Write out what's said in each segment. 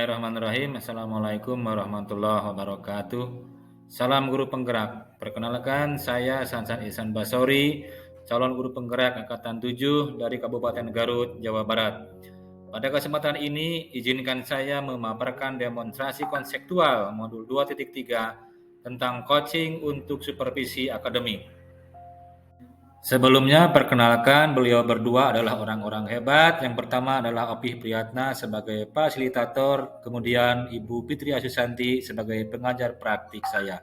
Bismillahirrahmanirrahim. Assalamualaikum warahmatullahi wabarakatuh. Salam guru penggerak. Perkenalkan, saya Sansan Ihsan Basori, calon guru penggerak Angkatan 7 dari Kabupaten Garut, Jawa Barat. Pada kesempatan ini, izinkan saya memaparkan demonstrasi konseptual modul 2.3 tentang coaching untuk supervisi akademik. Sebelumnya, perkenalkan, beliau berdua adalah orang-orang hebat. Yang pertama adalah Opih Priyatna sebagai fasilitator, kemudian Ibu Fitri Asusanti sebagai pengajar praktik saya.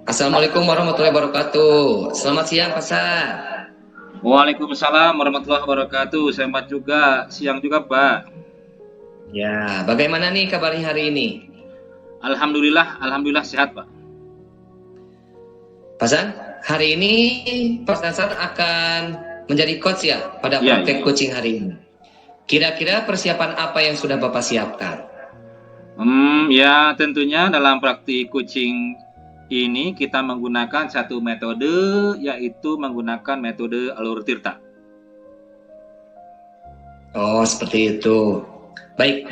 Assalamualaikum warahmatullahi wabarakatuh. Selamat siang, Pak San. Waalaikumsalam warahmatullahi wabarakatuh. Selamat juga, siang juga, Pak. Ya, bagaimana nih kabarnya hari ini? Alhamdulillah sehat, Pak. Pak San, hari ini Pak San akan menjadi coach ya pada praktek coaching hari ini. Kira-kira persiapan apa yang sudah Bapak siapkan? Ya tentunya dalam praktik coaching ini kita menggunakan satu metode, yaitu menggunakan metode alur tirta. Oh, seperti itu. Baik.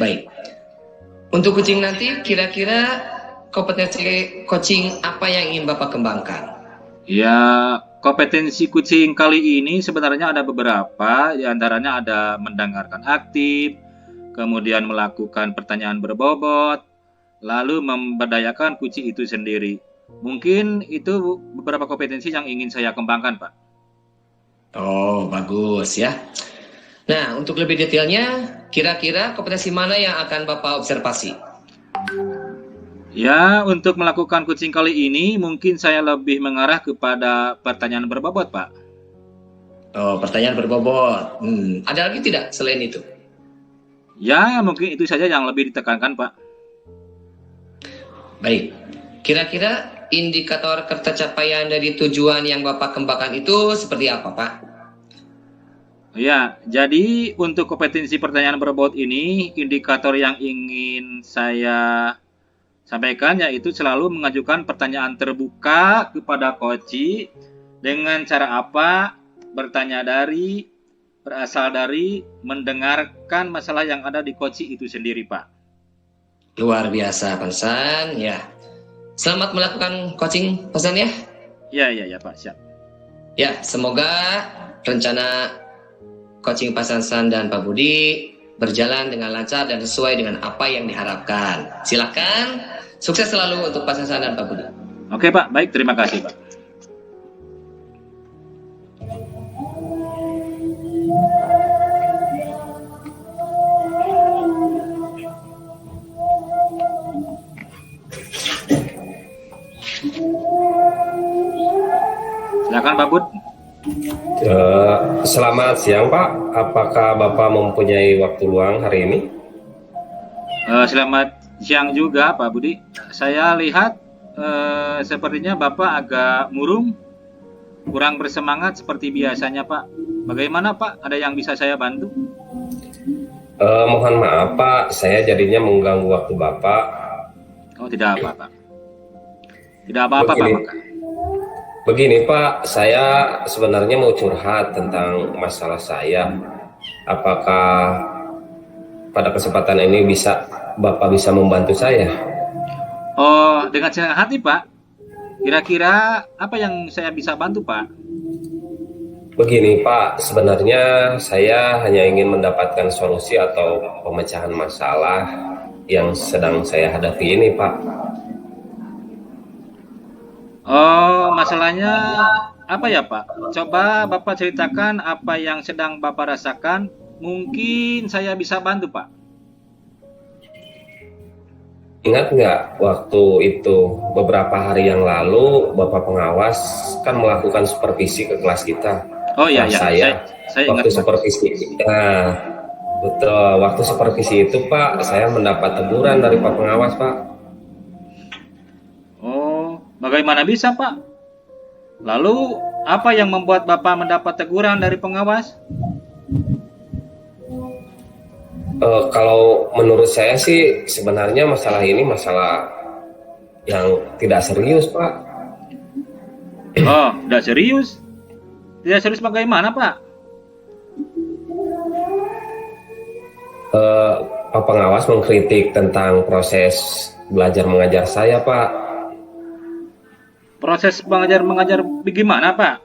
Untuk coaching nanti, kira-kira kompetensi coaching apa yang ingin Bapak kembangkan? Ya, kompetensi coaching kali ini sebenarnya ada beberapa, diantaranya ada mendengarkan aktif, kemudian melakukan pertanyaan berbobot, lalu memberdayakan coaching itu sendiri. Mungkin itu beberapa kompetensi yang ingin saya kembangkan, Pak. Oh, bagus ya. Nah, untuk lebih detailnya, kira-kira kompetensi mana yang akan Bapak observasi? Ya, untuk melakukan coaching kali ini, mungkin saya lebih mengarah kepada pertanyaan berbobot, Pak. Oh, pertanyaan berbobot. Ada lagi tidak selain itu? Ya, mungkin itu saja yang lebih ditekankan, Pak. Baik. Kira-kira indikator tercapaian dari tujuan yang Bapak kembangkan itu seperti apa, Pak? Ya, jadi untuk kompetensi pertanyaan berbobot ini, indikator yang ingin saya sampaikan yaitu selalu mengajukan pertanyaan terbuka kepada coach dengan cara apa? Berasal dari mendengarkan masalah yang ada di coach itu sendiri, Pak. Luar biasa, Pak San. Ya. Selamat melakukan coaching, Pak San ya. Ya, Pak, siap. Ya, semoga rencana coaching Pak San dan Pak Budi berjalan dengan lancar dan sesuai dengan apa yang diharapkan. Silakan, sukses selalu untuk Pak San dan Pak Budi. Oke, Pak, baik, terima kasih, Pak. Silakan, Pak Bud. Selamat siang, Pak. Apakah Bapak mempunyai waktu luang hari ini? Selamat siang juga, Pak Budi. Saya lihat sepertinya Bapak agak murung, kurang bersemangat seperti biasanya, Pak. Bagaimana, Pak? Ada yang bisa saya bantu? Mohon maaf, Pak. Saya jadinya mengganggu waktu Bapak. Oh, tidak apa-apa. Tidak apa-apa, Pak. Begini, Pak. Saya sebenarnya mau curhat tentang masalah saya. Apakah pada kesempatan ini Bapak bisa membantu saya? Oh, dengan senang hati, Pak. Kira-kira apa yang saya bisa bantu, Pak? Begini, Pak. Sebenarnya saya hanya ingin mendapatkan solusi atau pemecahan masalah yang sedang saya hadapi ini, Pak. Oh, masalahnya apa ya, Pak? Coba Bapak ceritakan apa yang sedang Bapak rasakan. Mungkin saya bisa bantu, Pak. Ingat nggak waktu itu beberapa hari yang lalu Bapak pengawas kan melakukan supervisi ke kelas kita. Oh iya, saya waktu ingat, supervisi kita, betul, waktu supervisi itu, Pak, saya mendapat teguran dari Pak pengawas, Pak. Oh, bagaimana bisa, Pak? Lalu, apa yang membuat Bapak mendapat teguran dari pengawas? Kalau menurut saya sih sebenarnya masalah ini masalah yang tidak serius, Pak. Oh, tidak serius? Tidak serius bagaimana, Pak? Pak pengawas mengkritik tentang proses belajar mengajar saya, Pak. Proses mengajar bagaimana, Pak?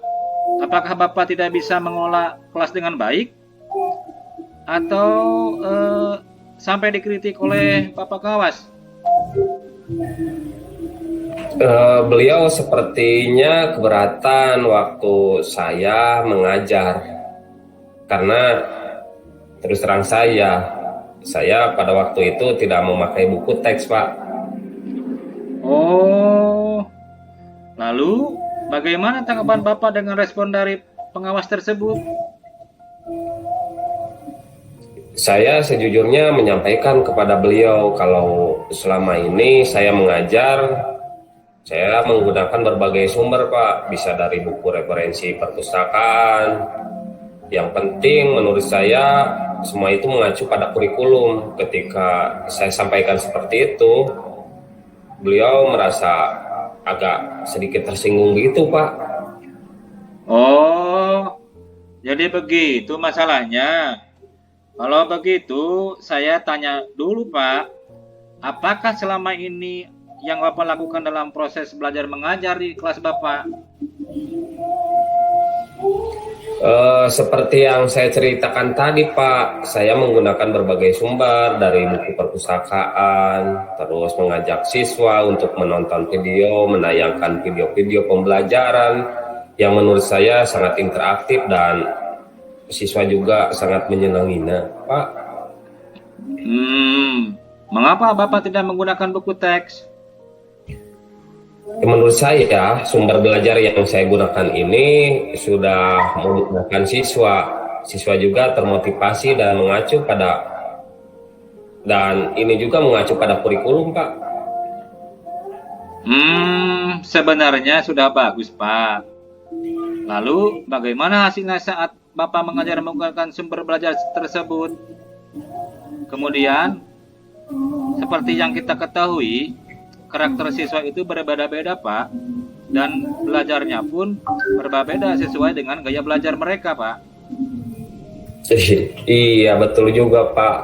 Apakah Bapak tidak bisa mengelola kelas dengan baik? Atau sampai dikritik oleh Bapak pengawas? Beliau sepertinya keberatan waktu saya mengajar karena terus terang saya pada waktu itu tidak memakai buku teks, Pak. Oh, lalu bagaimana tanggapan Bapak dengan respon dari pengawas tersebut? Saya sejujurnya menyampaikan kepada beliau kalau selama ini saya mengajar, saya menggunakan berbagai sumber, Pak. Bisa dari buku referensi perpustakaan. Yang penting menurut saya semua itu mengacu pada kurikulum. Ketika saya sampaikan seperti itu, beliau merasa agak sedikit tersinggung gitu, Pak. Oh, jadi begitu masalahnya. Kalau begitu, saya tanya dulu, Pak. Apakah selama ini yang Bapak lakukan dalam proses belajar mengajar di kelas Bapak? Seperti yang saya ceritakan tadi, Pak, saya menggunakan berbagai sumber dari buku perpustakaan, terus mengajak siswa untuk menonton video, menayangkan video-video pembelajaran yang menurut saya sangat interaktif dan siswa juga sangat menyenanginya, Pak. Mengapa Bapak tidak menggunakan buku teks? Menurut saya, sumber belajar yang saya gunakan ini sudah memudahkan siswa. Siswa juga termotivasi dan ini juga mengacu pada kurikulum, Pak. Sebenarnya sudah bagus, Pak. Lalu, bagaimana hasilnya saat Bapak mengajar menggunakan sumber belajar tersebut? Kemudian, seperti yang kita ketahui, karakter siswa itu berbeda-beda, Pak. Dan belajarnya pun berbeda sesuai dengan gaya belajar mereka, Pak. Iya, betul juga, Pak.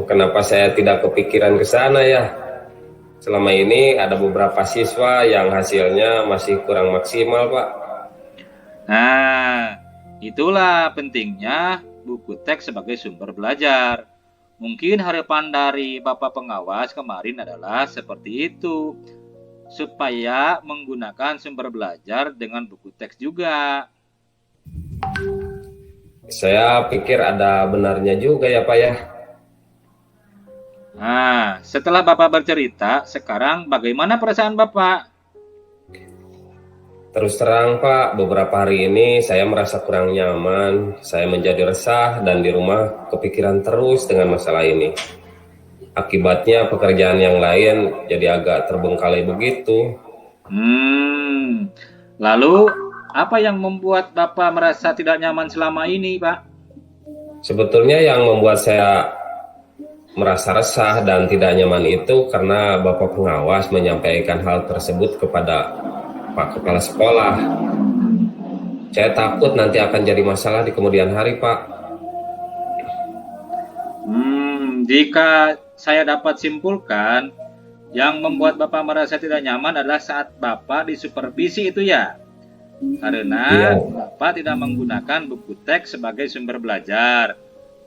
Kenapa saya tidak kepikiran ke sana ya? Selama ini ada beberapa siswa yang hasilnya masih kurang maksimal, Pak. Nah, itulah pentingnya buku teks sebagai sumber belajar. Mungkin harapan dari Bapak pengawas kemarin adalah seperti itu, supaya menggunakan sumber belajar dengan buku teks juga. Saya pikir ada benarnya juga ya, Pak ya. Nah, setelah Bapak bercerita, sekarang bagaimana perasaan Bapak? Terus terang, Pak, beberapa hari ini saya merasa kurang nyaman. Saya menjadi resah dan di rumah kepikiran terus dengan masalah ini. Akibatnya pekerjaan yang lain jadi agak terbengkalai begitu. Lalu apa yang membuat Bapak merasa tidak nyaman selama ini, Pak? Sebetulnya yang membuat saya merasa resah dan tidak nyaman itu karena Bapak pengawas menyampaikan hal tersebut kepada Pak Kepala Sekolah. Saya takut nanti akan jadi masalah di kemudian hari, Pak. Jika saya dapat simpulkan, yang membuat Bapak merasa tidak nyaman adalah saat Bapak disupervisi itu ya? Karena Bapak tidak menggunakan buku teks sebagai sumber belajar.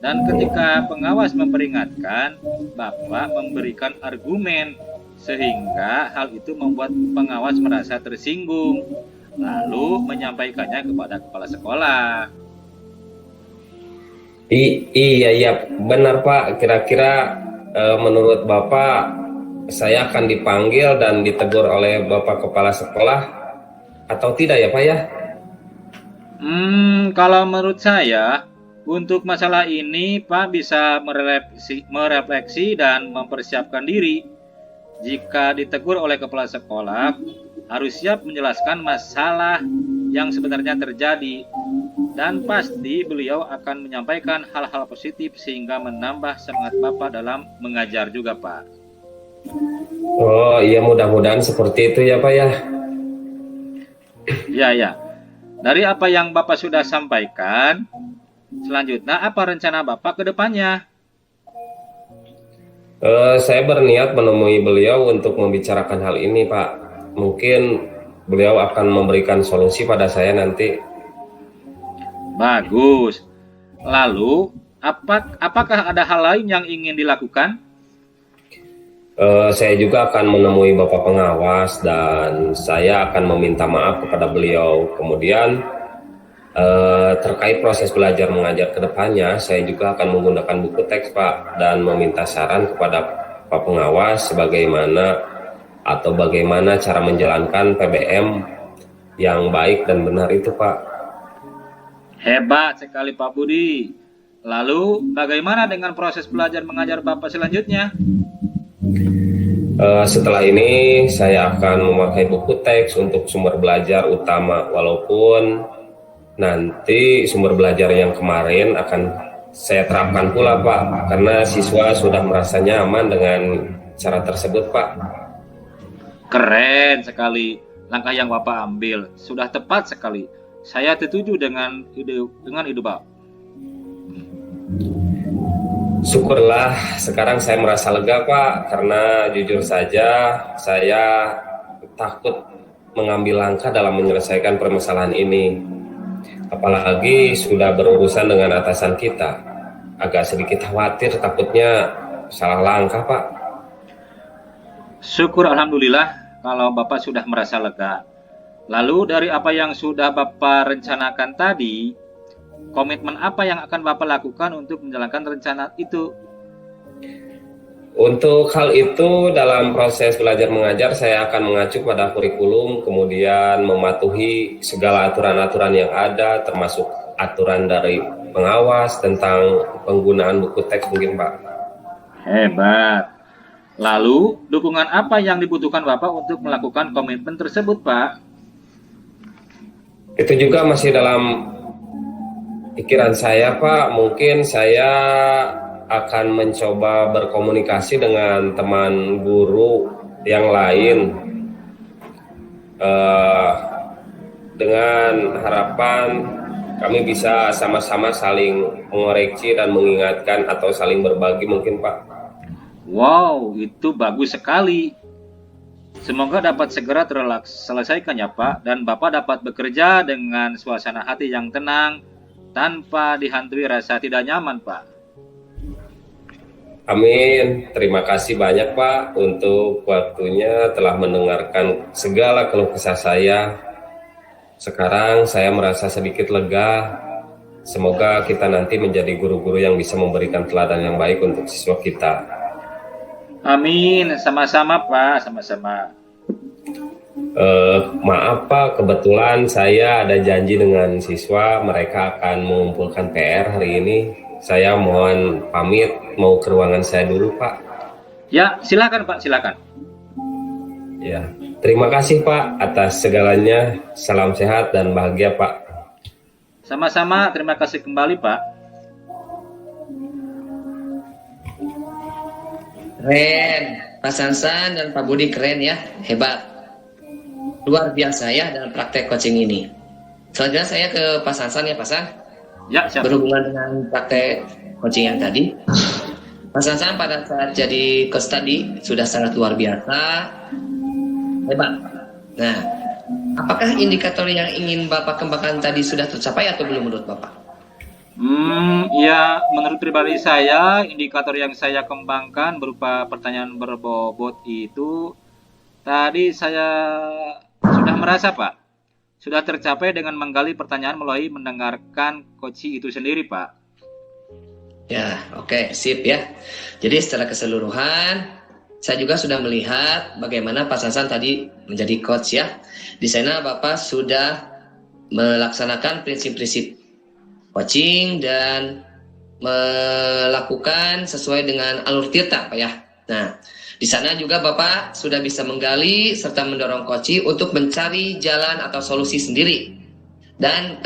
Dan ketika pengawas memperingatkan, Bapak memberikan argumen, sehingga hal itu membuat pengawas merasa tersinggung, lalu menyampaikannya kepada kepala sekolah. Iya, benar, Pak. Kira-kira menurut Bapak, saya akan dipanggil dan ditegur oleh Bapak Kepala Sekolah atau tidak ya, Pak ya? Kalau menurut saya, untuk masalah ini Pak bisa merefleksi dan mempersiapkan diri. Jika ditegur oleh kepala sekolah, harus siap menjelaskan masalah yang sebenarnya terjadi, dan pasti beliau akan menyampaikan hal-hal positif sehingga menambah semangat Bapak dalam mengajar juga, Pak. Oh iya, mudah-mudahan seperti itu ya Pak ya. Ya. Dari apa yang Bapak sudah sampaikan, selanjutnya apa rencana Bapak ke depannya? Saya berniat menemui beliau untuk membicarakan hal ini Pak. Mungkin beliau akan memberikan solusi pada saya nanti. Bagus. Lalu, apakah ada hal lain yang ingin dilakukan? Saya juga akan menemui Bapak pengawas dan saya akan meminta maaf kepada beliau. Kemudian terkait proses belajar mengajar ke depannya, saya juga akan menggunakan buku teks Pak dan meminta saran kepada Pak pengawas bagaimana cara menjalankan PBM yang baik dan benar itu Pak. Hebat sekali Pak Budi. Lalu, bagaimana dengan proses belajar mengajar Bapak selanjutnya? Setelah ini saya akan memakai buku teks untuk sumber belajar utama, walaupun nanti sumber belajar yang kemarin akan saya terapkan pula Pak, karena siswa sudah merasa nyaman dengan cara tersebut Pak. Keren sekali langkah yang Bapak ambil, sudah tepat sekali. Saya setuju dengan ide Bapak. Syukurlah sekarang saya merasa lega Pak, karena jujur saja saya takut mengambil langkah dalam menyelesaikan permasalahan ini. Apalagi sudah berurusan dengan atasan kita. Agak sedikit khawatir, takutnya salah langkah Pak. Syukur alhamdulillah kalau Bapak sudah merasa lega. Lalu dari apa yang sudah Bapak rencanakan tadi, komitmen apa yang akan Bapak lakukan untuk menjalankan rencana itu? Untuk hal itu, dalam proses belajar mengajar saya akan mengacu pada kurikulum, kemudian mematuhi segala aturan-aturan yang ada, termasuk aturan dari pengawas tentang penggunaan buku teks mungkin Pak. Hebat. Lalu, dukungan apa yang dibutuhkan Bapak untuk melakukan komitmen tersebut, Pak? Itu juga masih dalam pikiran saya Pak. Mungkin saya akan mencoba berkomunikasi dengan teman guru yang lain dengan harapan kami bisa sama-sama saling mengoreksi dan mengingatkan atau saling berbagi mungkin Pak. Wow, itu bagus sekali. Semoga dapat segera terselesaikan ya Pak, dan Bapak dapat bekerja dengan suasana hati yang tenang tanpa dihantui rasa tidak nyaman Pak. Amin. Terima kasih banyak Pak untuk waktunya, telah mendengarkan segala keluh kesah saya. Sekarang saya merasa sedikit lega. Semoga kita nanti menjadi guru-guru yang bisa memberikan teladan yang baik untuk siswa kita. Amin, sama-sama Pak, sama-sama. Maaf Pak, kebetulan saya ada janji dengan siswa, mereka akan mengumpulkan PR hari ini. Saya mohon pamit, mau ke ruangan saya dulu Pak. Ya, silakan Pak, silakan. Ya, terima kasih Pak atas segalanya. Salam sehat dan bahagia Pak. Sama-sama, terima kasih kembali Pak. Keren, Pak Sansan dan Pak Budi keren ya, hebat. Luar biasa ya dalam praktek coaching ini. Selanjutnya saya ke Pak Sansan ya Pak San. Ya, siap. Berhubungan dengan praktek coaching yang tadi. Pak Sansan pada saat jadi coach tadi sudah sangat luar biasa, hebat. Nah, apakah indikator yang ingin Bapak kembangkan tadi sudah tercapai atau belum menurut Bapak? Ya, menurut pribadi saya, indikator yang saya kembangkan berupa pertanyaan berbobot itu, tadi saya sudah merasa, Pak, sudah tercapai dengan menggali pertanyaan melalui mendengarkan coaching itu sendiri, Pak. Ya, oke, sip ya. Jadi secara keseluruhan, saya juga sudah melihat bagaimana Pak Sansan tadi menjadi coach ya. Di sana Bapak sudah melaksanakan prinsip-prinsip coaching dan melakukan sesuai dengan alur tirta Pak ya. Nah, di sana juga Bapak sudah bisa menggali serta mendorong coaching untuk mencari jalan atau solusi sendiri dan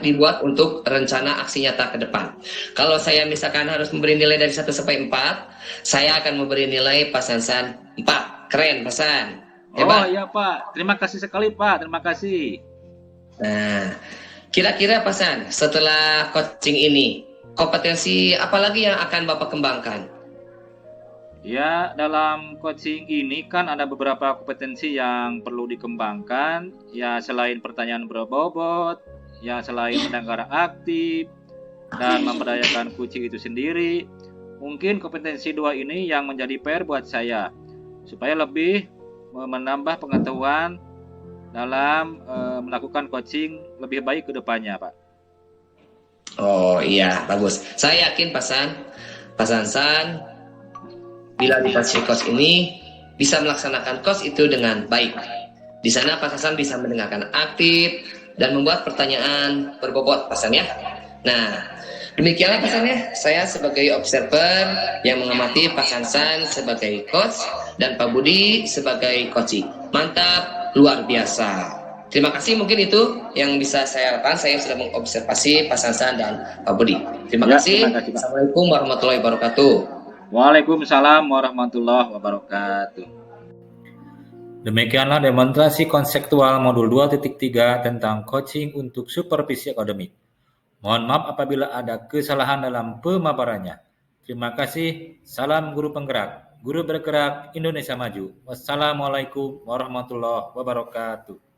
dibuat untuk rencana aksi nyata ke depan. Kalau saya misalkan harus memberi nilai dari 1 sampai 4, saya akan memberi nilai Pak Sansan 4. Keren, Pak San. Oh iya Pak, terima kasih sekali Pak, terima kasih. Nah, kira-kira Pak San, setelah coaching ini, kompetensi apa lagi yang akan Bapak kembangkan? Ya, dalam coaching ini kan ada beberapa kompetensi yang perlu dikembangkan. Ya, selain pertanyaan berbobot, ya selain mendengar aktif, dan memberdayakan kucing itu sendiri. Mungkin kompetensi 2 ini yang menjadi PR buat saya, supaya lebih menambah pengetahuan dalam melakukan coaching lebih baik ke depannya, Pak. Oh iya, bagus. Saya yakin Pak Sansan, bila dikasih coach ini, bisa melaksanakan coach itu dengan baik. Di sana Pak Sansan bisa mendengarkan aktif dan membuat pertanyaan berbobot, Pak San ya. Nah, demikianlah Pak San ya. Saya sebagai observer yang mengamati Pak Sansan sebagai coach dan Pak Budi sebagai coaching. Mantap, luar biasa. Terima kasih, mungkin itu yang bisa saya lakukan. Saya sudah mengobservasi Pak Sansan dan Pak Budi. Terima kasih. Assalamualaikum warahmatullahi wabarakatuh. Waalaikumsalam warahmatullahi wabarakatuh. Demikianlah demonstrasi konseptual modul 2.3 tentang coaching untuk supervisi akademik. Mohon maaf apabila ada kesalahan dalam pemaparannya. Terima kasih. Salam guru penggerak. Guru bergerak Indonesia Maju. Wassalamualaikum warahmatullahi wabarakatuh.